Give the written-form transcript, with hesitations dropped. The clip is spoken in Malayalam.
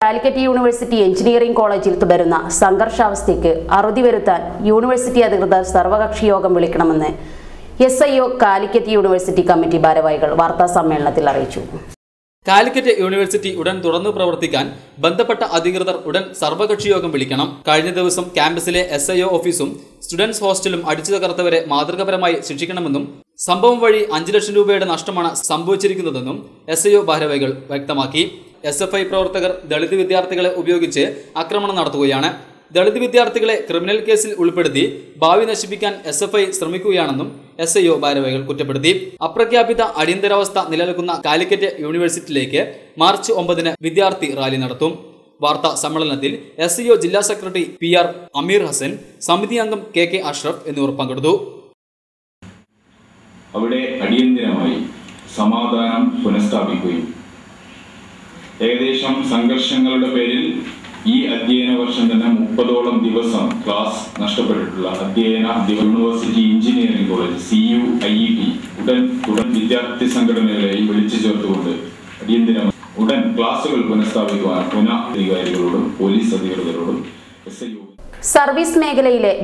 കാലിക്കറ്റ് യൂണിവേഴ്സിറ്റി എഞ്ചിനീയറിംഗ് കോളേജിൽ തുടരുന്ന സംഘർഷാവസ്ഥയ്ക്ക് അറുതി വരുത്താൻ യൂണിവേഴ്സിറ്റി അധികൃതർ സർവകക്ഷി യോഗം വിളിക്കണമെന്ന് SIO കാലിക്കറ്റ് യൂണിവേഴ്സിറ്റി കമ്മിറ്റി ഭാരവാഹികൾ വാർത്താസമ്മേളനത്തിൽ അറിയിച്ചു. കാലിക്കറ്റ് യൂണിവേഴ്സിറ്റി ഉടൻ തുറന്നു പ്രവർത്തിക്കാൻ ബന്ധപ്പെട്ട അധികൃതർ ഉടൻ സർവകക്ഷി യോഗം വിളിക്കണം. കഴിഞ്ഞ ദിവസം ക്യാമ്പസിലെ SIO ഓഫീസും സ്റ്റുഡൻസ് ഹോസ്റ്റലും അടിച്ചു തകർത്തവരെ മാതൃകാപരമായി ശിക്ഷിക്കണമെന്നും സംഭവം വഴി 5 ലക്ഷം രൂപയുടെ നഷ്ടമാണ് സംഭവിച്ചിരിക്കുന്നതെന്നും SIO ഭാരവാഹികൾ വ്യക്തമാക്കി. SFI പ്രവർത്തകർ ദളിത് വിദ്യാർത്ഥികളെ ഉപയോഗിച്ച് ആക്രമണം നടത്തുകയാണ്. ദളിത് വിദ്യാർത്ഥികളെ ക്രിമിനൽ കേസിൽ ഉൾപ്പെടുത്തി ഭാവി നശിപ്പിക്കാൻ SFI ശ്രമിക്കുകയാണെന്നും SIO ഭാരവാഹികൾ കുറ്റപ്പെടുത്തി. അപ്രഖ്യാപിത അടിയന്തരാവസ്ഥ നിലനിൽക്കുന്ന കാലിക്കറ്റ് യൂണിവേഴ്സിറ്റിയിലേക്ക് മാർച്ച് 9 വിദ്യാർത്ഥി റാലി നടത്തും. വാർത്താ സമ്മേളനത്തിൽ SIO ജില്ലാ സെക്രട്ടറി PR അമീർ ഹസൻ, സമിതി അംഗം KK അഷ്റഫ് എന്നിവർ പങ്കെടുത്തു. അവിടെ അടിയന്തരമായി സമാധാനം പുനഃസ്ഥാപിക്കുകയും ഏകദേശം സംഘർഷങ്ങളുടെ പേരിൽ ഈ അധ്യയന വർഷം തന്നെ 30ഓളം ദിവസം ക്ലാസ് നഷ്ടപ്പെട്ടിട്ടുള്ള യൂണിവേഴ്സിറ്റി എഞ്ചിനീയറിംഗ് കോളേജ് CUIET ഉടൻ വിദ്യാർത്ഥി സംഘടനകളെയും വിളിച്ചു ചേർത്തുകൊണ്ട് അടിയന്തരമായി ഉടൻ ക്ലാസുകൾ പുനഃസ്ഥാപിക്കുവാൻ അധികാരികളോടും പോലീസ് അധികൃതരോടും SIO സർവീസ് മേഖലയിലെ